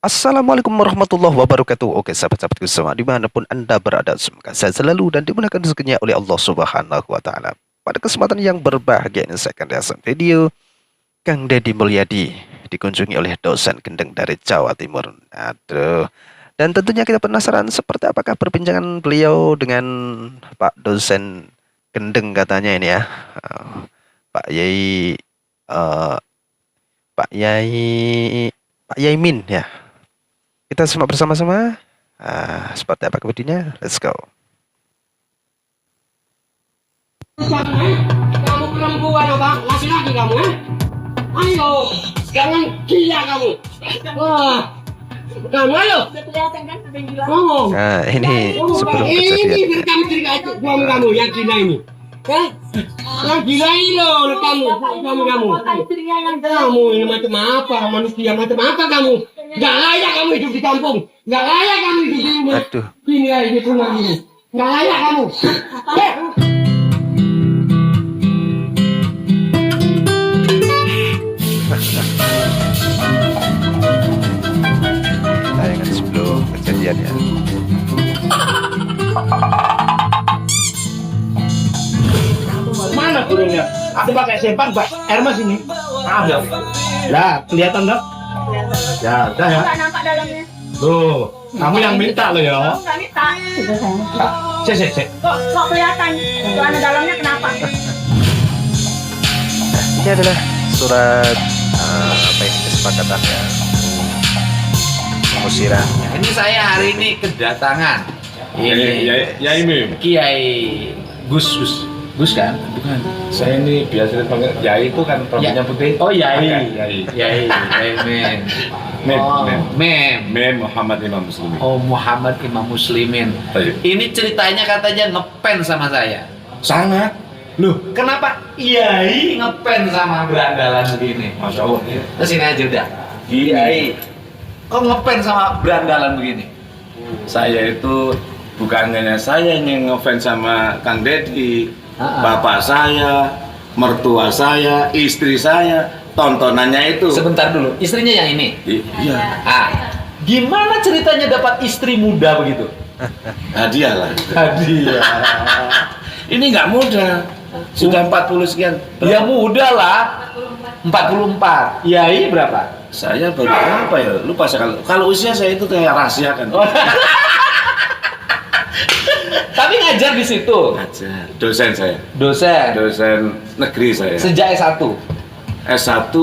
Assalamualaikum warahmatullahi wabarakatuh. Oke, sahabat-sahabatku semua, dimanapun Anda berada, semoga saya selalu dan dimudahkan rezekinya oleh Allah Subhanahu wa Ta'ala. Pada kesempatan yang berbahagia ini, saya akan reaction video Kang Deddy Mulyadi dikunjungi oleh dosen gendeng dari Jawa Timur. Aduh, dan tentunya kita penasaran seperti apakah perbincangan beliau dengan Pak dosen gendeng katanya ini ya. Pak Yai, eh, Pak Yai, Pak Yaimin ya. Kita simak bersama-sama. Seperti apa kemudiannya? Let's go. Kamu perempuan apa? Laki-laki kamu, eh? Ayo, jangan gila kamu. Wah, kamu ayo. Kelihatan kan ada yang gila. Ngomong. Nah, ini sebelum Ini kejadian. rekam cerita itu kamu yang gila ini. Eh? Yang gila ini loh, kamu. Istrinya yang Kamu ini macam apa? Manusia macam apa kamu? Gak layak kamu hidup di kampung. Gak layak kamu hidup di rumah. Aduh. Ini ya hidup rumah ini. Gak layak kamu. Eh? Tayangan sebelum kejadian ya. Mana turunnya? Aku pakai sempak, Pak. Hermes ini. Ada. Lah, kelihatan enggak? Ya, udah ya. nggak nampak dalamnya. Tuh, kamu yang minta loh ya. Aku nggak minta. Sudah sayang. Cek. Kok kelihatan? Celana dalamnya kenapa? Ini adalah surat apa ini kesepakatannya pengusiran. Ini saya hari ini kedatangan Ini Kiai Gus kan? Bukan. saya ini biasa dipanggil Yai itu kan rambutnya putih. Oh Yai. Yai. Mem. Mem, Oh, Mem. Mem. Mem Muhammad Imam Muslimin. Oh Muhammad Imam Muslimin. Iya. Ini ceritanya katanya ngepen sama saya. Sangat. Loh, kenapa Yai ngepen sama berandalan begini? Masya Allah. Terus ini aja udah. Gini. Yai. Kok ngepen sama berandalan begini? Saya itu bukan hanya saya yang ngefans sama Kang Deddy, bapak saya, mertua saya, istri saya, tontonannya itu. Sebentar dulu, istrinya yang ini. Iya. Ah, gimana ceritanya dapat istri muda begitu? Hadiah lah. Hadiah. Ini nggak mudah. Sudah 40 sekian. Ya muda lah. 44. Yai berapa? Saya baru apa ya? Lupa saya kalau usia saya itu kayak rahasia kan. Tapi ngajar di situ. Aja. Dosen saya. Dosen. Negeri saya. Sejak S1. S1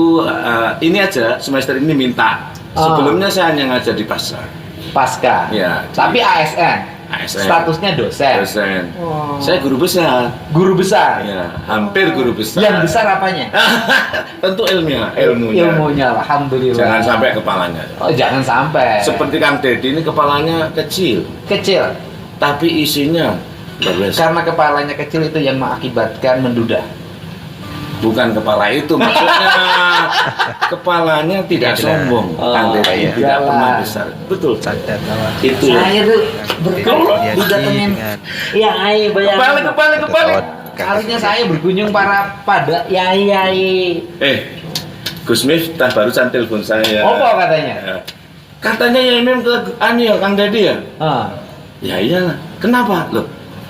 ini aja semester ini minta. Sebelumnya saya hanya ngajar di pasar. Pasca. Ya. Tapi ASN. ASN. Statusnya dosen. Dosen. Oh. Saya guru besar. Guru besar. Ya, hampir guru besar. Yang besar apanya? Tentu ilmunya. Ilmunya, alhamdulillah. Jangan sampai kepalanya. Oh, jangan sampai. Seperti Kang Deddy ini kepalanya kecil, Kecil. tapi isinya luar biasa. Karena kepalanya kecil itu yang mengakibatkan menduda. Bukan kepala itu maksudnya. Kepalanya tidak sombong. Oh, Kang Deddy iya. tidak Iyalah. pernah besar. Betul. Sadar bahwa Itu ya. Saya tuh berkunjung Mulyadi didatengin. dengan Ya, ai bayangin. Kepala. Ketahuan Kang Kalinya Deddy. saya berkunjung pada yai. Gus Miftah barusan telepon saya. Apa katanya? Ya. Katanya ya Imam ke ya Kang Deddy ya. Ah. Ya iyalah. Kenapa? Loh,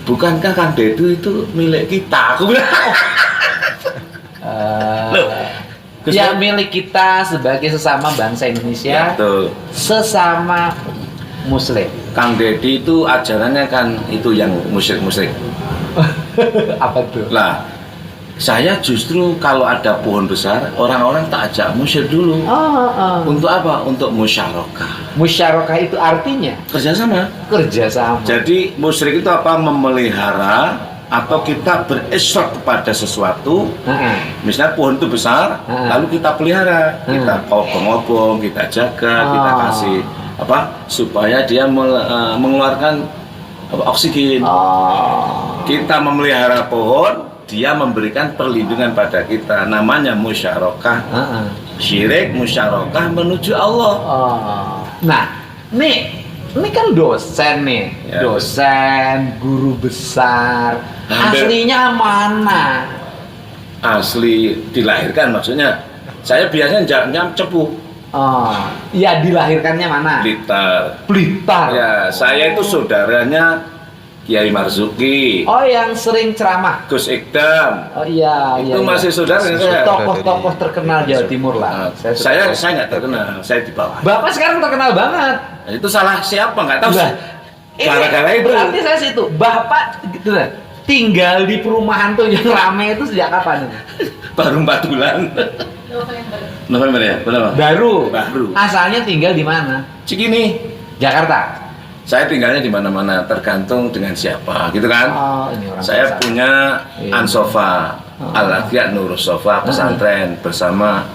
bukankah Kang Deddy itu milik kita? Aku bilang. Loh, Gus Ya Miftah- milik kita sebagai sesama bangsa Ya, Indonesia, betul. sesama Muslim. Kang Deddy itu ajarannya kan itu yang musyrik-musyrik. Apa tuh? Lah, saya justru kalau ada pohon besar, orang-orang tak ajak musyrik dulu. Untuk apa? Untuk musyarakah. Musyarakah itu artinya Kerjasama. kerjasama. Jadi musyrik itu apa? Memelihara atau kita berisyak kepada sesuatu. Misalnya pohon itu besar, lalu kita pelihara, kita obong-obong, kita jaga, kita kasih apa supaya dia mengeluarkan oksigen. Kita memelihara pohon, dia memberikan perlindungan pada kita. Namanya musyarakah. Syirik musyarakah menuju Allah. Nah, ini kan dosen nih, Ya. dosen, guru besar. Hampir. Aslinya mana? Asli dilahirkan maksudnya. Saya biasanya jawabnya cepu. Oh, ya dilahirkannya mana? Blitar. Blitar. Ya, saya itu saudaranya Kiai Marzuki, Oh, yang sering ceramah. Gus Ikdam. Oh iya, Itu iya. masih saudara saya. Tokoh-tokoh terkenal Jawa Timur lah. Nah, saya nggak terkenal, saya di bawah. Bapak sekarang terkenal banget. Nah, itu salah siapa nggak tahu. Lah, Gara-gara ini itu. berarti saya situ. Bapak gitu lah. Tinggal di perumahan tuh yang rame itu sejak kapan itu? Baru 4 bulan. November ya, berapa? Baru. Baru. Asalnya tinggal di mana? Cikini. Jakarta. Saya tinggalnya di mana-mana, tergantung dengan siapa, gitu kan? Oh, ini orang Saya biasa. punya Iya. Ansofa, Al-Adiyat Nurus Sofa pesantren bersama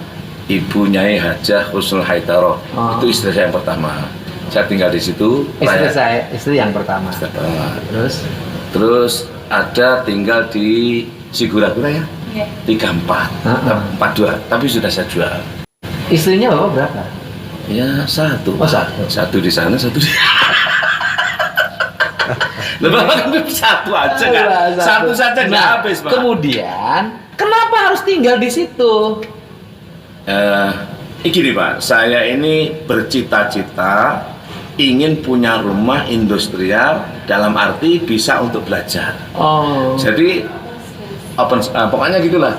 Ibu Nyai Hajah Husnul Haitaroh. Oh. Itu istri saya yang pertama. Saya tinggal di situ. Istri yang pertama. Istri pertama. Terus Ada tinggal di Sigura-gura ya? Iya. 34, Ah, ah. 42, tapi sudah saya jual. istrinya Bapak berapa? Ya satu. Oh, satu. Satu di sana, satu di. Lepas satu aja kan? Satu saja nggak Nah, habis Pak. Kemudian kenapa harus tinggal di situ? Gini Pak, saya ini bercita-cita ingin punya rumah industrial dalam arti bisa untuk belajar. Oh. Jadi pokoknya gitulah.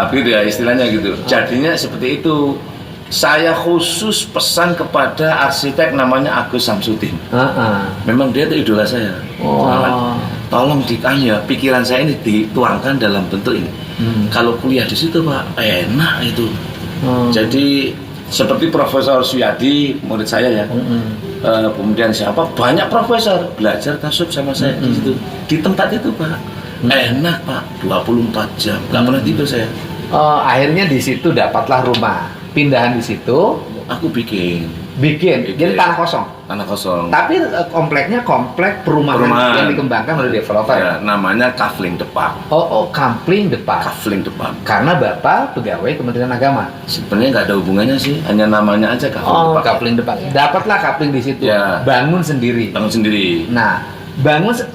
Begitu ya istilahnya gitu. Jadinya seperti itu. Saya khusus pesan kepada arsitek namanya Agus Samsudin. Memang dia itu idola saya. Oh. Tolong ditanya, pikiran saya ini dituangkan dalam bentuk ini. Kalau kuliah di situ Pak, enak itu. Jadi seperti Profesor Suyadi, murid saya ya. Kemudian siapa? Banyak profesor belajar tasawuf sama saya di situ. Di tempat itu Pak, enak Pak, 24 jam, nggak pernah tidur saya. Akhirnya di situ dapatlah rumah. Pindahan di situ, Aku bikin bikin. Jadi tanah kosong. tanah kosong. Tapi kompleknya komplek perumahan yang dikembangkan oleh developer. Ya, namanya Kafling Depak. Kampling Depak. Kafling Depak. Karena Bapak pegawai Kementerian Agama. Sebenarnya nggak ada hubungannya sih, hanya namanya aja Kafling Depak. Kapling Depak. Dapatlah kapling di situ. Ya. Bangun sendiri. Bangun sendiri. Nah,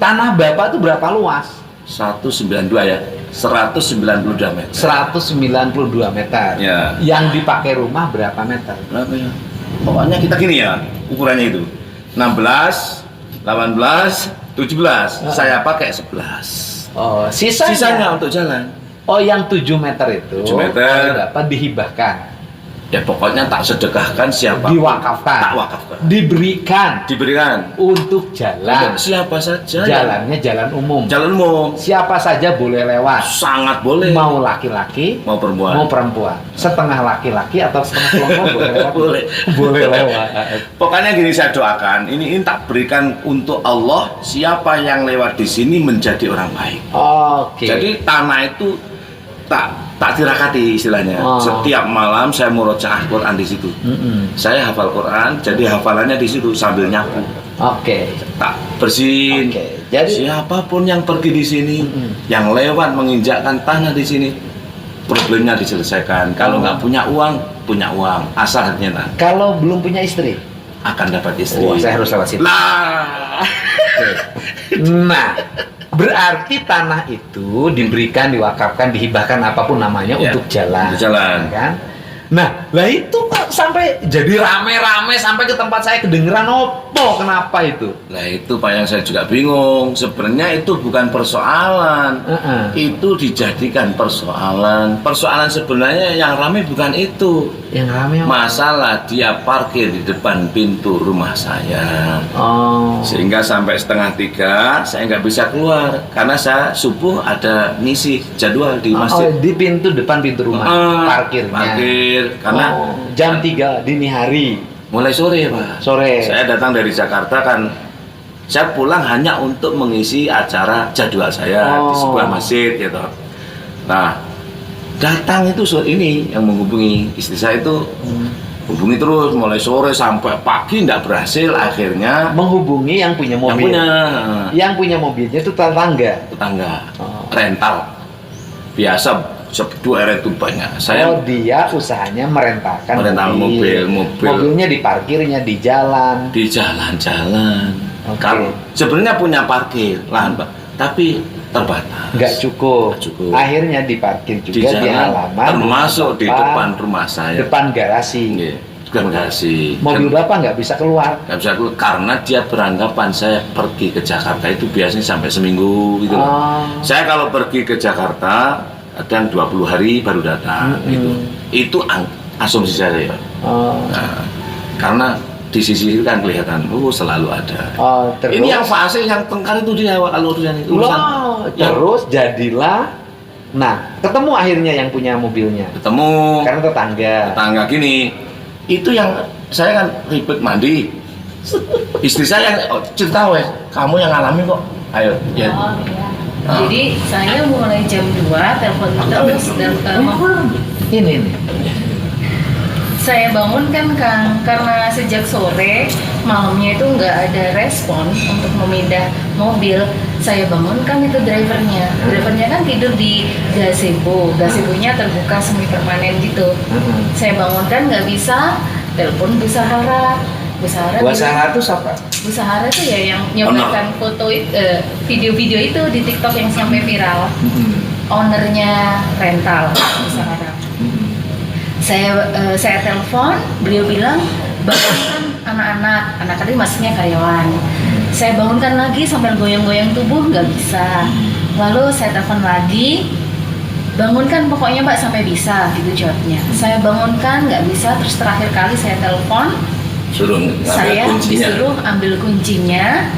tanah Bapak itu berapa luas? 192 ya, 192 meter. 192 meter. Ya. Yang dipakai rumah berapa meter? Berapa ya? Pokoknya kita gini ya, ukurannya itu 16, 18, 17. Saya pakai 11. Sisanya untuk jalan. Yang 7 meter itu 7 meter. oleh Bapak dihibahkan, Ya pokoknya tak sedekahkan siapa. diwakafkan, Tak wakafkan. diberikan Diberikan. untuk jalan. Untuk siapa saja. Jalannya jalan umum. Jalan umum. Siapa saja boleh lewat. Sangat boleh. Mau laki-laki, Mau perempuan. mau perempuan. Setengah laki-laki atau setengah perempuan boleh lewat. Boleh. Boleh lewat. Pokoknya gini saya doakan, ini tak berikan untuk Allah, siapa yang lewat di sini menjadi orang baik. Oke. Jadi tanah itu tak tirakati istilahnya. Setiap malam saya murojaah Quran di situ. Saya hafal Quran, jadi hafalannya di situ sambil nyapu. Oke. Tak bersihin. Oke, jadi- siapapun yang pergi di sini, yang lewat menginjakkan tanah di sini, problemnya diselesaikan. Kalau nggak punya uang, asal hatinya nah, Kalau belum punya istri, akan dapat istri. saya harus lewat situ. Lah. Nah, berarti tanah itu diberikan, diwakafkan, dihibahkan apapun namanya Ya, untuk jalan. untuk jalan. Kan? Nah, lah itu kok sampai jadi rame-rame sampai ke tempat saya kedengeran opo, kenapa itu? Nah itu Pak yang saya juga bingung. Sebenarnya itu bukan persoalan. Itu dijadikan persoalan. Persoalan sebenarnya yang ramai bukan itu. Yang rame apa? Masalah dia parkir di depan pintu rumah saya. Sehingga sampai 2:30 saya nggak bisa keluar karena saya subuh ada misi jadwal di masjid. Di depan pintu rumah, parkirnya. Parkir karena jam 3 dini hari. mulai sore Pak. Sore. Saya datang dari Jakarta kan. Saya pulang hanya untuk mengisi acara jadwal saya di sebuah masjid gitu. Nah, datang itu ini yang menghubungi istri saya itu hubungi terus mulai sore sampai pagi tidak berhasil, akhirnya Menghubungi yang punya mobil. Yang punya mobilnya itu tetangga. rental biasa. 2 RT itu banyak. Saya Dia usahanya merentakan mobil. Mobilnya diparkirnya di jalan. di jalan-jalan. Oke. Kalau sebenarnya punya parkir lahan Pak, tapi terbatas. Nggak cukup. Nggak cukup. Akhirnya diparkir Di juga di jalan, halaman. termasuk di depan rumah saya. Depan garasi. Iya, bukan garasi. Mobil Kan- Bapak nggak bisa keluar. nggak bisa keluar karena dia beranggapan saya pergi ke Jakarta itu biasanya sampai seminggu gitu loh. Oh. Saya kalau pergi ke Jakarta kadang 20 hari baru datang gitu. Itu asumsi saya ya. Oh. Nah, karena di sisi itu kan kelihatan selalu ada. Oh, terus. Ini yang fase yang tengkar itu dia kalau urusan itu. Loh, terus jadilah. Nah, ketemu akhirnya yang punya mobilnya. Ketemu Karena tetangga gini. Itu yang saya kan ribet mandi. Istri saya cerita wes, kamu yang alami kok. Ayo, ya. Oh, iya. Jadi saya mulai jam 2 telepon terus dan Ini. saya bangun kan Kang karena sejak sore malamnya itu nggak ada respon untuk memindah mobil. Saya bangun kan itu drivernya kan tidur di gazebo-nya terbuka semi permanen gitu. Saya bangunkan nggak bisa, telepon Bu Sahara. Bu Sahara itu siapa? Bu Sahara tuh ya yang nyobakan foto video-video itu di TikTok yang sampai viral. Ownernya rental Bu Sahara. Saya telepon, beliau bilang bangunkan anak-anak tadi maksudnya karyawan. Saya bangunkan lagi sambil goyang-goyang tubuh nggak bisa. Lalu saya telepon lagi, bangunkan pokoknya Mbak sampai bisa gitu jawabnya. Saya bangunkan nggak bisa, terus terakhir kali saya telepon, saya disuruh ambil kuncinya,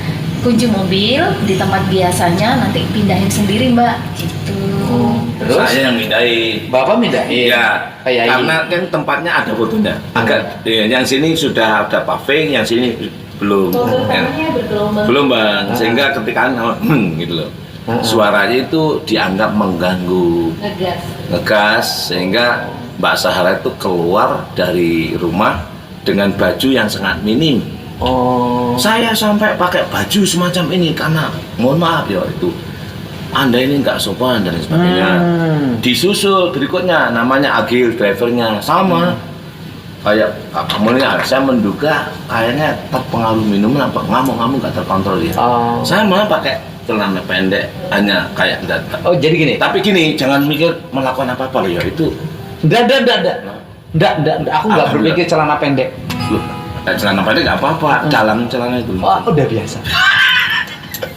kunci mobil di tempat biasanya nanti pindahin sendiri Mbak gitu. Terus Saya yang mindahin. Bapak mindahin. Iya, Kayak karena kan tempatnya ada fotonya. Agak, yang sini sudah ada paving, yang sini belum. Tangannya bergelombang. Belum bang, sehingga ketika gitu loh, suaranya itu dianggap mengganggu, ngegas, sehingga Mbak Sahara itu keluar dari rumah dengan baju yang sangat minim. Oh. Saya sampai pakai baju semacam ini karena mohon maaf ya itu Anda ini nggak sopan dan sebagainya. Disusul berikutnya namanya Agil drivernya sama kayak kamu ini saya menduga kayaknya terpengaruh minum apa ngamuk nggak terkontrol ya. Saya malah pakai celana pendek hanya kayak tidak. Oh jadi gini. Tapi gini jangan mikir melakukan apa-apa loh ya itu. Enggak. Aku nggak berpikir celana pendek. Loh, celana pendek nggak apa-apa, dalam celana itu. Oh, udah biasa.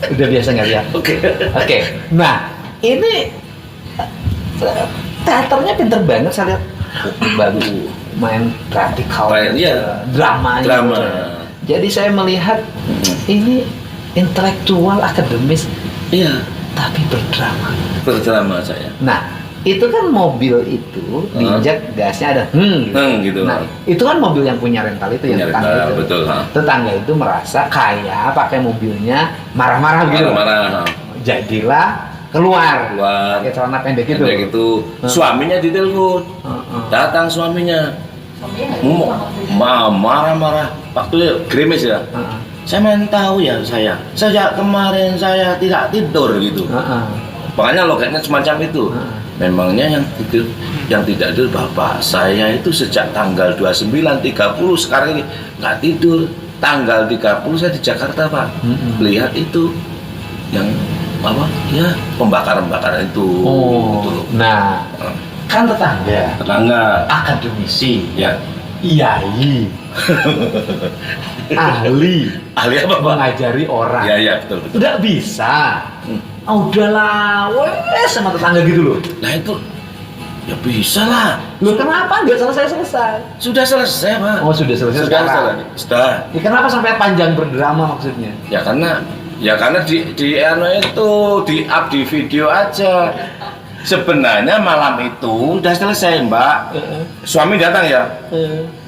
Udah biasa nggak ya? Oke. Nah, ini teaternya pinter banget saya lihat. Bagus main praktikal. Iya. Drama. Jadi saya melihat ini intelektual akademis. Iya. Tapi berdrama. Berdrama saya. Nah, itu kan mobil itu diinjak gasnya ada gitu. Nah, itu kan mobil yang punya rental itu yang tetangga rental, itu. betul. Tetangga itu merasa kaya pakai mobilnya marah-marah gitu. Marah-marah. Jadilah keluar. Pakai celana pendek itu. Suaminya ditelepon. Datang suaminya. Marah-marah. Waktu gerimis ya. Saya main tahu ya saya. Sejak kemarin saya tidak tidur gitu. Makanya logatnya semacam itu. Memangnya yang tidak tidur bapak saya itu sejak tanggal 29, 30 sekarang ini nggak tidur. Tanggal 30 saya di Jakarta Pak. Lihat itu yang apa? Ya pembakaran itu. Oh. Gitu. Nah, kan tetangga, akademisi, ya, iyai, ahli apa Pak? mengajari orang. Ya betul. Nggak bisa. Udahlah, wes sama tetangga gitu loh. Nah itu ya bisa lah. Loh kenapa nggak selesai? Sudah selesai Pak. Oh sudah selesai sekarang. Sudah. Ya, kenapa sampai panjang berdrama maksudnya? Ya karena di anu itu di up di video aja. Sebenarnya malam itu udah selesai Mbak. Suami datang ya.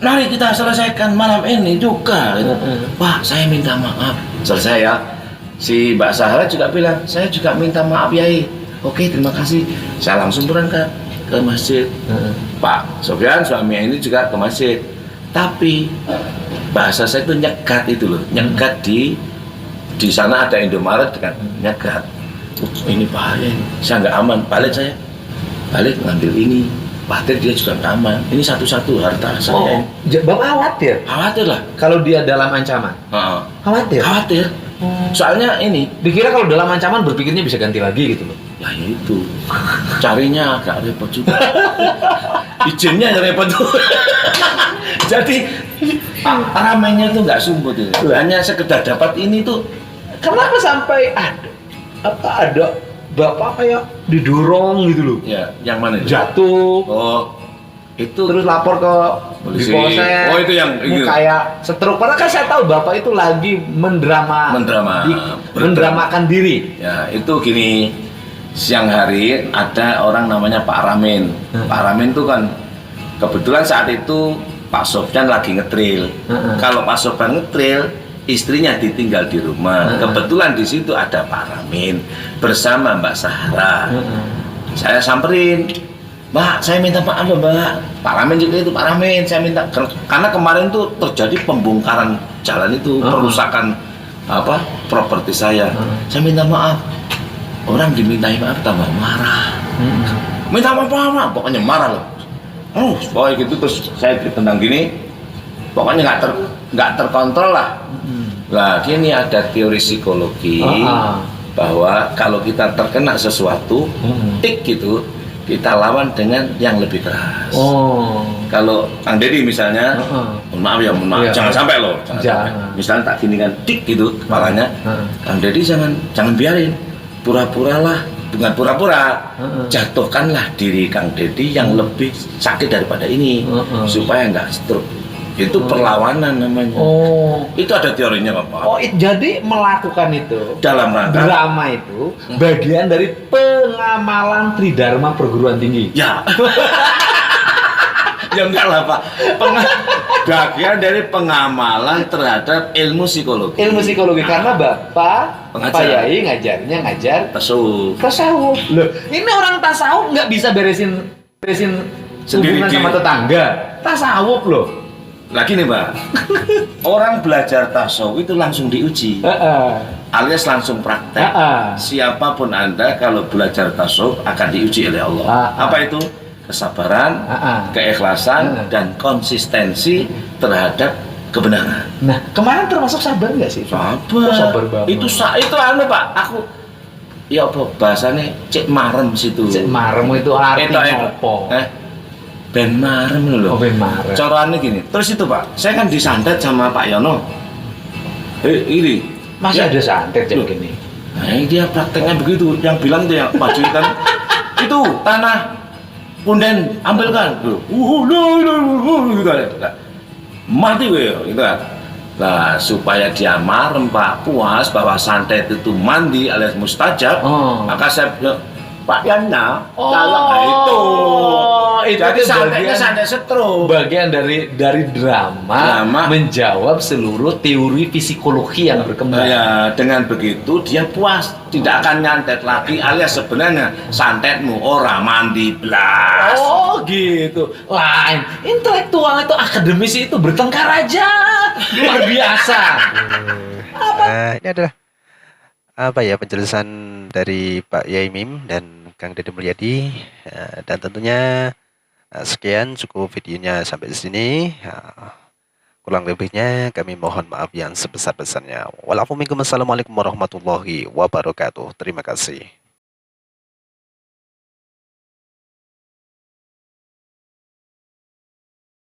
Mari kita selesaikan malam ini juga. Pak saya minta maaf. Selesai ya. Si Mbak Sahara juga bilang, saya juga minta maaf Yai. Oke, terima kasih. Saya langsung berangkat ke masjid. Pak Sofyan suami ini juga ke masjid. Tapi bahasa saya itu nyegat itu loh, nyegat di sana ada Indomaret kan, nyegat. Ini bahaya, saya nggak aman. Balik ngambil ini. Batin dia juga nggak aman. Ini satu-satu harta saya. Bapak khawatir? Khawatir lah. Kalau dia dalam ancaman? Khawatir? Khawatir. Soalnya ini, Dikira kalau dalam ancaman berpikirnya bisa ganti lagi gitu loh. ya itu carinya agak repot juga. Izinnya yang repot tuh. Jadi ramainya tuh nggak sumput itu. Hanya sekedar dapat ini tuh. Kenapa sampai ada bapak kayak didorong gitu loh? Ya, yang mana itu? Jatuh, Oh, itu terus lapor ke polisi. di polsek. Oh, itu yang itu. Kayak stroke. Padahal kan saya tahu bapak itu lagi mendramakan diri. Ya, itu gini. Siang hari ada orang namanya Pak Ramin. Pak Ramin itu kan kebetulan saat itu Pak Sofyan lagi ngetril. Kalau Pak Sofyan ngetril, istrinya ditinggal di rumah. Kebetulan di situ ada Pak Ramin bersama Mbak Sahara. Saya samperin, Mbak, saya minta maaf loh Mbak. Pak Ramin juga itu Pak Ramin, saya minta karena kemarin tuh terjadi pembongkaran jalan itu, perusakan properti saya. Saya minta maaf. Orang dimintai maaf tambah marah. Minta maaf, pokoknya marah loh. Pokoknya gitu terus saya ditendang gini. Pokoknya nggak terkontrol lah. Nah, ini ada teori psikologi bahwa kalau kita terkena sesuatu, tik gitu, kita lawan dengan yang lebih keras. Kalau Kang Deddy misalnya, mohon maaf, Iya. jangan sampai loh. Jangan. Misalnya tak gini kan, tik gitu kepalanya. Kang Deddy jangan biarin. Pura-puralah, bukan pura-pura, jatuhkanlah diri Kang Deddy yang lebih sakit daripada ini, supaya nggak stroke. Itu perlawanan namanya. Itu ada teorinya Bapak. Jadi melakukan itu Dalam rangka drama itu bagian dari pengamalan Tridharma perguruan tinggi. ya. Ya enggak lah Pak. Bagian dari pengamalan terhadap ilmu psikologi. Ilmu psikologi karena Bapak Pengajar. Pak Yai ngajarnya ngajar Tasawuf. tasawuf. Loh, ini orang tasawuf nggak bisa beresin Sendiri hubungan di- sama tetangga. Tasawuf loh. Lagi nih Pak. Orang belajar tasawuf itu langsung diuji. Alias langsung praktek. Siapapun Anda kalau belajar tasawuf akan diuji oleh Allah. Apa itu? Kesabaran, keikhlasan, dan konsistensi terhadap kebenaran. Nah, kemarin termasuk sabar nggak sih? Sabar. Sabar banget. Itu anu Pak. Aku ya apa bahasanya cek marem situ. Cek marem itu artinya apa? Ben marem loh. Oh, ben marem. Caranya gini. Terus itu Pak, saya kan disantet sama Pak Yono. Ini Masih ya, ada santet Loh. kayak gini. Nah, ini dia prakteknya begitu. Yang bilang tuh yang Pak Julitan itu tanah punden ambilkan. Gitu kan. Mati gue gitu kan. Nah, supaya dia marem Pak, puas bahwa santet itu mandi alias mustajab, maka saya bilang, Pak Yana, itu. Jadi santetnya santet stroke. Bagian dari drama menjawab seluruh teori psikologi yang berkembang. Ya, dengan begitu dia puas, tidak akan nyantet lagi alias sebenarnya santetmu orang mandi blas. Oh gitu. Lain. Intelektual itu akademisi itu bertengkar aja. Luar biasa. Ini adalah penjelasan dari Pak Yai Mim dan Kang Deddy Mulyadi. Dan tentunya sekian cukup videonya sampai di sini. Kurang lebihnya kami mohon maaf yang sebesar-besarnya. Wassalamualaikum warahmatullahi wabarakatuh. Terima kasih.